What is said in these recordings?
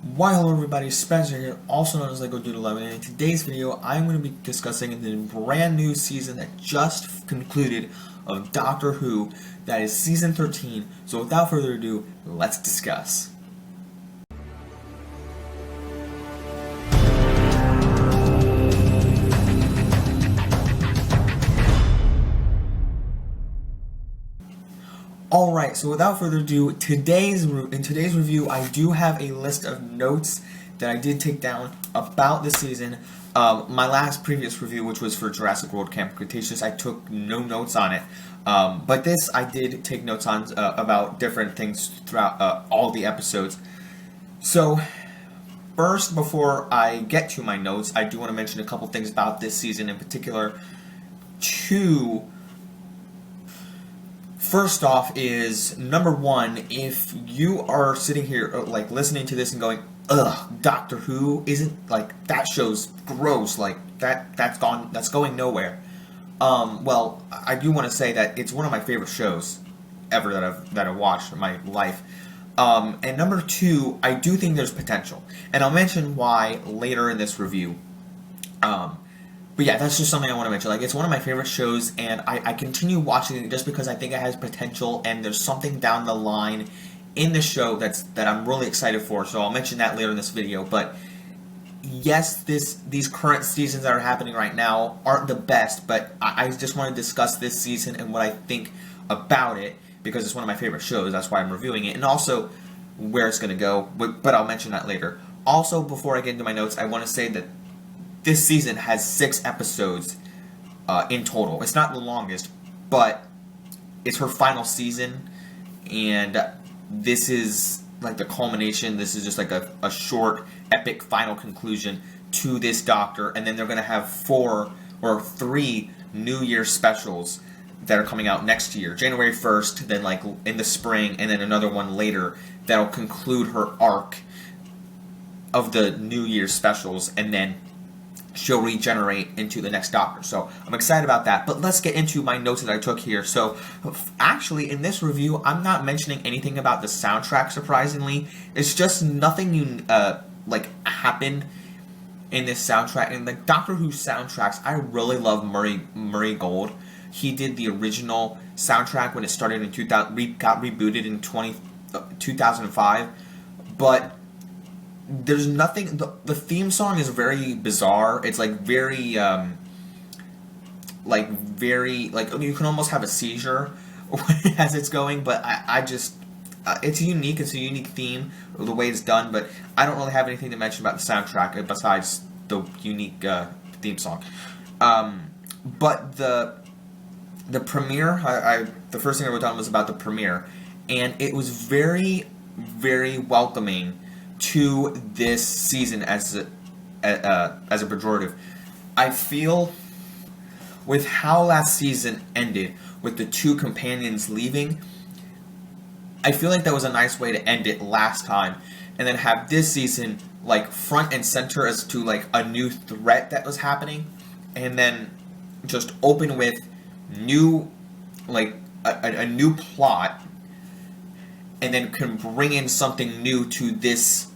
Why hello everybody, Spencer here, also known as Lego Dude 11, and in today's video I'm going to be discussing the brand new season that just concluded of Doctor Who, that is season 13, so without further ado, let's discuss. Alright, so without further ado, in today's review, I do have a list of notes that I did take down about the season. My previous review, which was for Jurassic World Camp Cretaceous, I took no notes on it. But this, I did take notes on about different things throughout all the episodes. So, first, before I get to my notes, I do want to mention a couple things about this season in particular. First off is, number one, if you are sitting here like listening to this and going, ugh, Doctor Who isn't, like, that show's gross, like, that's going nowhere. Well, I do want to say that it's one of my favorite shows ever that I've watched in my life. And number two, I do think there's potential. And I'll mention why later in this review. But yeah, that's just something I want to mention. Like, it's one of my favorite shows, and I continue watching it just because I think it has potential, and there's something down the line in the show that I'm really excited for. So I'll mention that later in this video. But yes, these current seasons that are happening right now aren't the best, but I just want to discuss this season and what I think about it, because it's one of my favorite shows. That's why I'm reviewing it, and also where it's going to go. But I'll mention that later. Also, before I get into my notes, I want to say that this season has 6 episodes in total. It's not the longest, but it's her final season, and this is like the culmination. This is just like a short, epic final conclusion to this Doctor, and then they're going to have 4 or 3 New Year specials that are coming out next year. January 1st, then like in the spring, and then another one later that'll conclude her arc of the New Year specials, and then she'll regenerate into the next Doctor. So I'm excited about that. But let's get into my notes that I took here. So actually, in this review, I'm not mentioning anything about the soundtrack, surprisingly. It's just nothing new happened in this soundtrack. And the Doctor Who soundtracks, I really love Murray Gold. He did the original soundtrack when it started in 2000, got rebooted in 2005. But there's nothing. The theme song is very bizarre. It's like very you can almost have a seizure as it's going. But I just it's unique. It's a unique theme, the way it's done. But I don't really have anything to mention about the soundtrack besides the unique theme song. But the premiere, the first thing I wrote down was about the premiere, and it was very, very welcoming to this season as a pejorative. I feel with how last season ended, with the 2 companions leaving, I feel like that was a nice way to end it last time, and then have this season like front and center as to like a new threat that was happening, and then just open with new a new plot, and then can bring in something new to this,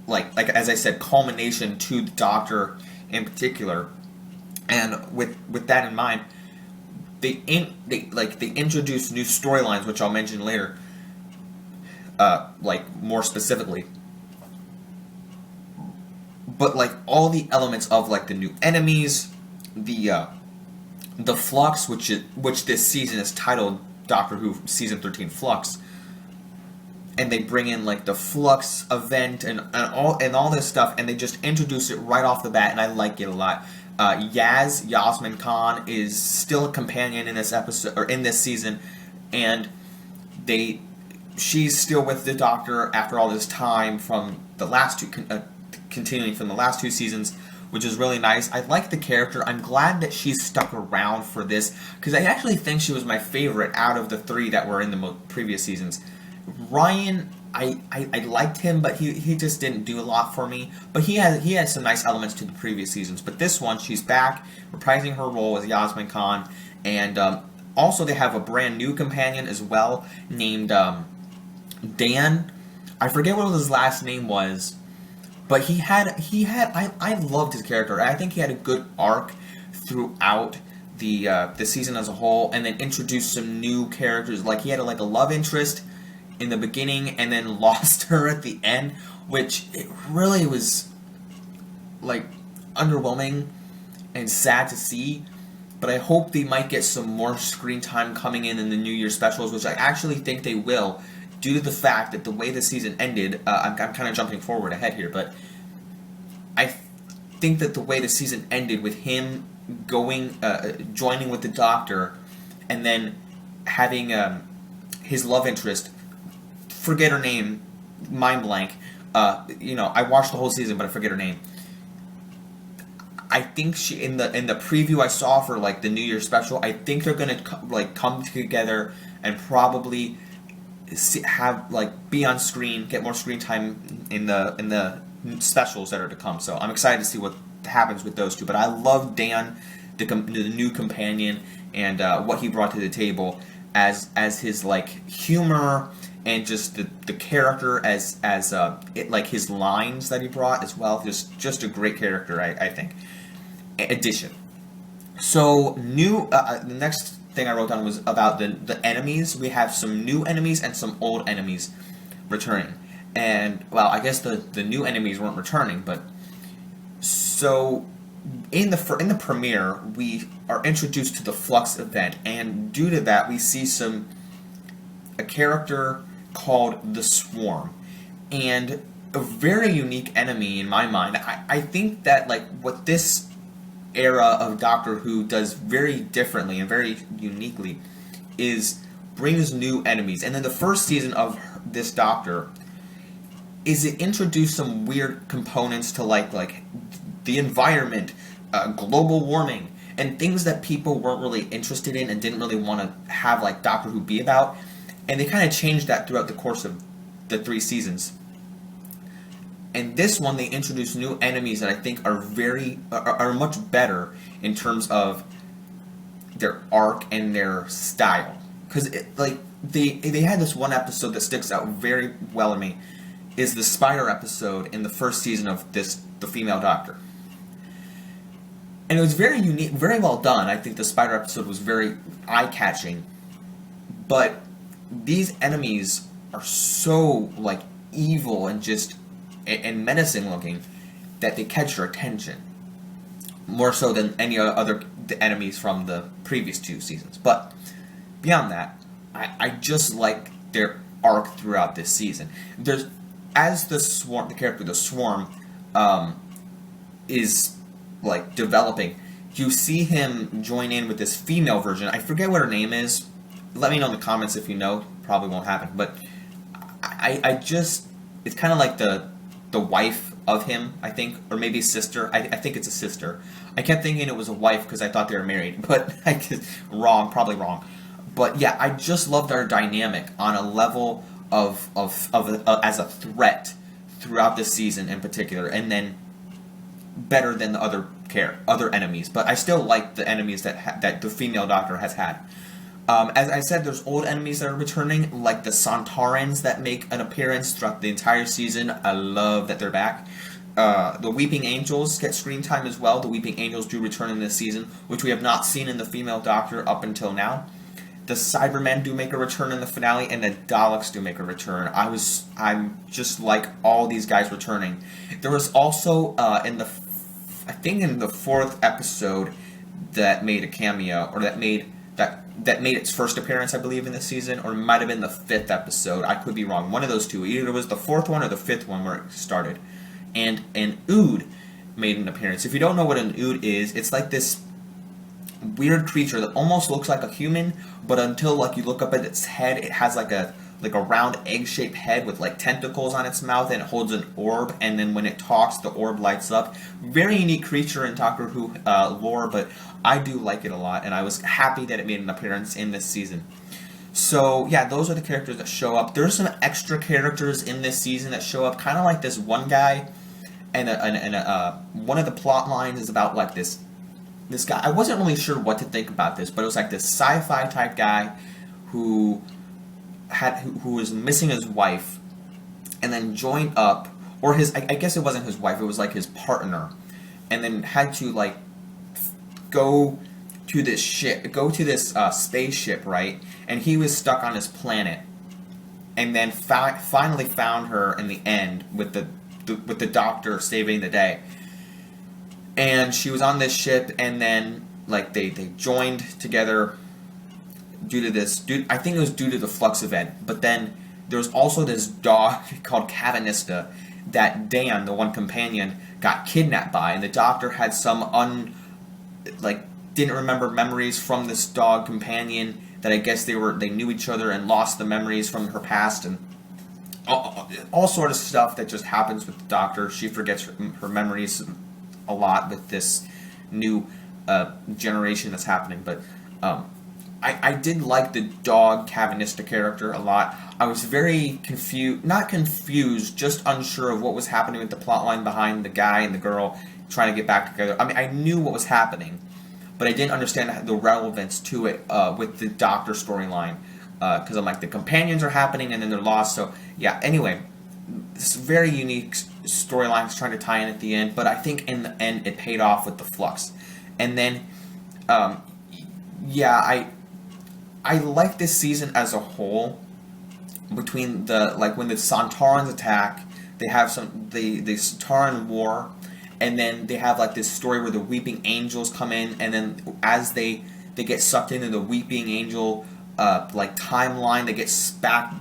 like as I said, culmination to the Doctor in particular. And with that in mind, they introduce new storylines, which I'll mention later, more specifically. But like all the elements of like the new enemies, the Flux, which this season is titled Doctor Who Season 13 Flux. And they bring in like the Flux event and all this stuff, and they just introduce it right off the bat, and I like it a lot. Yasmin Khan is still a companion in this episode, or in this season, and she's still with the Doctor after all this time from the last 2, continuing from the last 2 seasons, which is really nice. I like the character. I'm glad that she's stuck around for this, because I actually think she was my favorite out of the 3 that were in the previous seasons. Ryan, I liked him, but he just didn't do a lot for me. But he had some nice elements to the previous seasons. But this one, she's back, reprising her role as Yasmin Khan. And also they have a brand new companion as well, named Dan. I forget what his last name was, But I loved his character. I think he had a good arc throughout the season as a whole, and then introduced some new characters. Like he had a love interest in the beginning, and then lost her at the end, which it really was like underwhelming and sad to see. But I hope they might get some more screen time coming in the New Year specials, which I actually think they will, due to the fact that the way the season ended. I'm kind of jumping forward ahead here, but I think that the way the season ended with him going, joining with the Doctor, and then having his love interest, forget her name, mind blank. I watched the whole season, but I forget her name. I think she in the preview I saw for like the New Year special, I think they're gonna come together and probably be on screen, get more screen time in the specials that are to come. So I'm excited to see what happens with those two. But I love Dan, the new companion, and what he brought to the table as his humor and just the character as his lines that he brought as well. Just a great character, I think. Addition. So the next thing I wrote down was about the enemies. We have some new enemies and some old enemies returning. And well, I guess the new enemies weren't returning, but so in the premiere we are introduced to the Flux event, and due to that we see a character called the Swarm, and a very unique enemy in my mind. I think that what this era of Doctor Who does very differently and very uniquely is brings new enemies. And then the first season of this Doctor is it introduced some weird components to like the environment, global warming, and things that people weren't really interested in and didn't really want to have Doctor Who be about. And they kind of changed that throughout the course of the 3 seasons. And this one, they introduced new enemies that I think are much better in terms of their arc and their style. Because they had this one episode that sticks out very well to me, is the spider episode in the first season of the Female Doctor. And it was very unique, very well done. I think the spider episode was very eye-catching. But these enemies are so evil and just and menacing looking that they catch your attention more so than any other enemies from the previous 2 seasons. But beyond that, I just like their arc throughout this season. As the character the Swarm is developing, you see him join in with this female version. I forget what her name is. Let me know in the comments if you know. Probably won't happen, but I just, it's kind of like the wife of him, I think, or maybe sister. I think it's a sister. I kept thinking it was a wife because I thought they were married, but probably wrong. But yeah, I just loved our dynamic on a level of as a threat throughout the season in particular, and then better than the other enemies. But I still like the enemies that the Female Doctor has had. As I said, there's old enemies that are returning, like the Sontarans that make an appearance throughout the entire season. I love that they're back. The Weeping Angels get screen time as well. The Weeping Angels do return in this season, which we have not seen in the Female Doctor up until now. The Cybermen do make a return in the finale, and the Daleks do make a return. I'm just like all these guys returning. There was also in the 4th episode that made a cameo, or that made its first appearance, I believe, in this season, or it might have been the 5th episode. I could be wrong. One of those two. Either it was the 4th one or the 5th one where it started. And an Ood made an appearance. If you don't know what an Ood is, it's like this weird creature that almost looks like a human, but until you look up at its head, it has like a round egg-shaped head with tentacles on its mouth, and it holds an orb, and then when it talks, the orb lights up. Very unique creature in Doctor Who lore, but I do like it a lot, and I was happy that it made an appearance in this season. So yeah, those are the characters that show up. There's some extra characters in this season that show up, kind of like this one guy, and one of the plot lines is about this guy. I wasn't really sure what to think about this, but it was this sci-fi type guy who was missing his wife, and then joined up or his, I guess it wasn't his wife, it was like his partner, and then had to like go to this spaceship, right? And he was stuck on his planet, and then finally found her in the end with the doctor saving the day. And she was on this ship, and then like they joined together due to this. I think it was due to the Flux event. But then there was also this dog called Cavanista that Dan, the one companion, got kidnapped by, and the doctor had some didn't remember memories from this dog companion, that I guess they knew each other and lost the memories from her past, and all sort of stuff that just happens with the doctor. She forgets her memories a lot with this new generation that's happening. But I did like the dog Cavanista character a lot. I was very not confused, just unsure of what was happening with the plotline behind the guy and the girl trying to get back together. I mean, I knew what was happening, but I didn't understand the relevance to it with the Doctor storyline, because I'm like, the companions are happening and then they're lost. So yeah, anyway, this very unique storyline is trying to tie in at the end, but I think in the end it paid off with the Flux. And then yeah, I like this season as a whole. Between when the Santarans attack, they have the Santaran War, and then they have like this story where the Weeping Angels come in, and then as they get sucked into the Weeping Angel timeline, they get sent back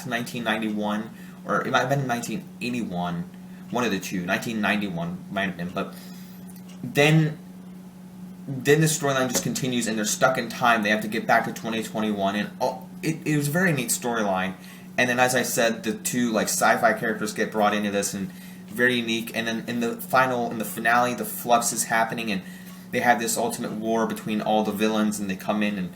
to 1991, or it might have been 1981, one of the two. 1991 might have been, but then the storyline just continues, and they're stuck in time. They have to get back to 2021, and it was a very neat storyline. And then, as I said, the two sci-fi characters get brought into this, and very unique. And then in the finale, the Flux is happening, and they have this ultimate war between all the villains, and they come in,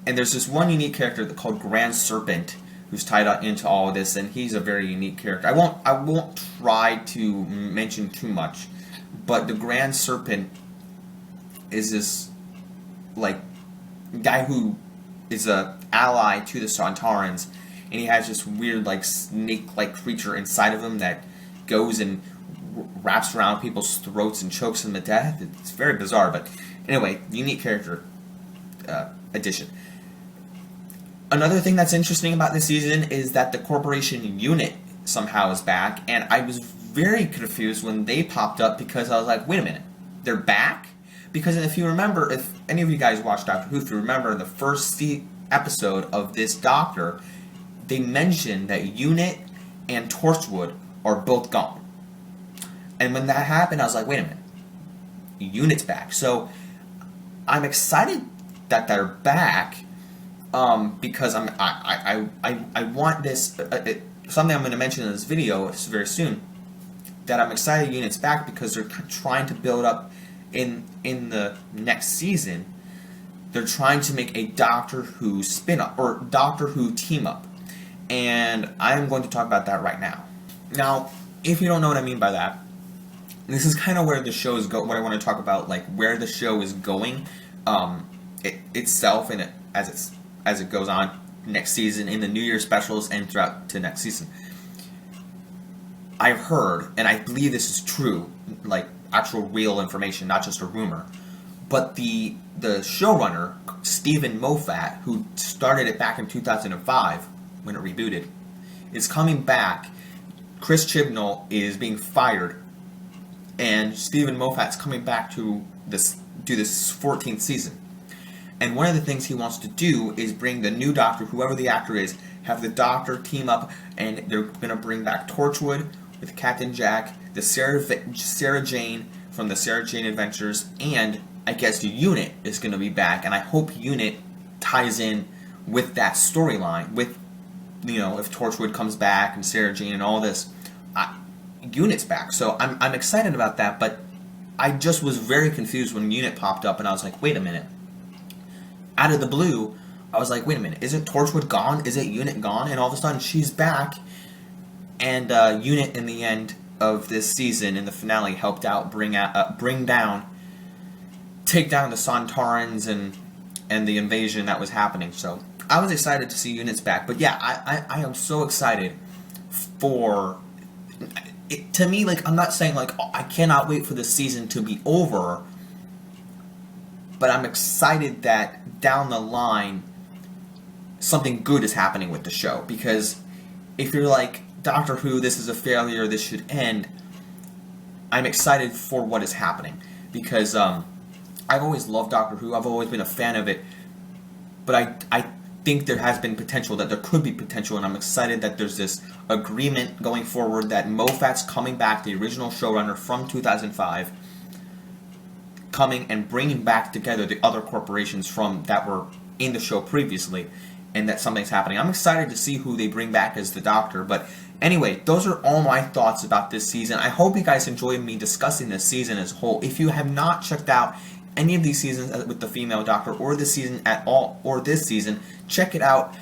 and there's this one unique character called Grand Serpent who's tied into all of this, and he's a very unique character. I won't try to mention too much, but the Grand Serpent is this guy who is a ally to the Santarans, and he has this weird snake-like creature inside of him that goes and wraps around people's throats and chokes them to death. It's very bizarre, but anyway, unique character addition. Another thing that's interesting about this season is that the Corporation Unit somehow is back, and I was very confused when they popped up, because I was like, wait a minute, they're back? Because if you remember, if any of you guys watched Doctor Who, if you remember in the first episode of this Doctor, they mentioned that Unit and Torchwood are both gone. And when that happened, I was like, wait a minute, Unit's back. So I'm excited that they're back, because I want this, something I'm going to mention in this video very soon, that I'm excited Unit's back, because they're trying to build up in the next season. They're trying to make a Doctor Who spin-off, or Doctor Who team-up, and I'm going to talk about that right now. Now, if you don't know what I mean by that, this is kind of where the show is what I want to talk about, where the show is going itself, and as it goes on next season, in the New Year specials, and throughout to next season. I've heard, and I believe this is true, actual real information, not just a rumor, but the showrunner, Stephen Moffat, who started it back in 2005 when it rebooted, is coming back. Chris Chibnall is being fired, and Stephen Moffat's coming back to this 14th season. And one of the things he wants to do is bring the new Doctor, whoever the actor is, have the Doctor team up, and they're going to bring back Torchwood with Captain Jack, the Sarah Jane from the Sarah Jane Adventures, and I guess the Unit is going to be back, and I hope Unit ties in with that storyline, with, if Torchwood comes back and Sarah Jane and all this, Unit's back. So I'm excited about that, but I just was very confused when Unit popped up, and I was like, wait a minute. Out of the blue, I was like, wait a minute, isn't Torchwood gone? Is it Unit gone? And all of a sudden, she's back, and Unit in the end of this season, in the finale, helped out take down the Santarans and the invasion that was happening. So I was excited to see Unit's back. But yeah, I am so excited for to me, like, I'm not saying like, oh, I cannot wait for the season to be over, but I'm excited that down the line something good is happening with the show. Because if you're like, Doctor Who, this is a failure, this should end, I'm excited for what is happening. Because I've always loved Doctor Who, I've always been a fan of it, but I think there has been potential, that there could be potential, and I'm excited that there's this agreement going forward that Moffat's coming back, the original showrunner from 2005, coming and bringing back together the other corporations from that were in the show previously, and that something's happening. I'm excited to see who they bring back as the Doctor. But anyway, those are all my thoughts about this season. I hope you guys enjoyed me discussing this season as a whole. If you have not checked out any of these seasons with the female Doctor, or this season at all, or this season, check it out.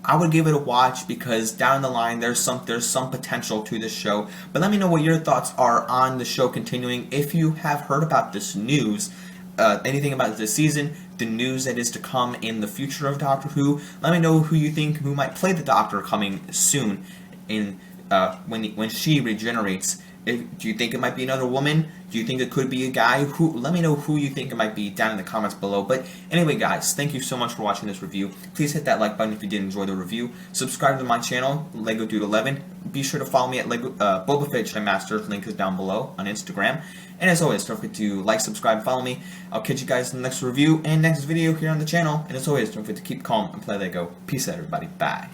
I would give it a watch, because down the line there's some potential to this show. But let me know what your thoughts are on the show continuing. If you have heard about this news, anything about this season, the news that is to come in the future of Doctor Who, let me know who you think who might play the Doctor coming soon in when she regenerates. Do you think it might be another woman? Do you think it could be a guy? Let me know who you think it might be down in the comments below. But anyway, guys, thank you so much for watching this review. Please hit that like button if you did enjoy the review. Subscribe to my channel, Lego Dude 11. Be sure to follow me at Boba Fett Jedi Master. Link is down below on Instagram. And as always, don't forget to like, subscribe, follow me. I'll catch you guys in the next review and next video here on the channel. And as always, don't forget to keep calm and play Lego. Peace out, everybody. Bye.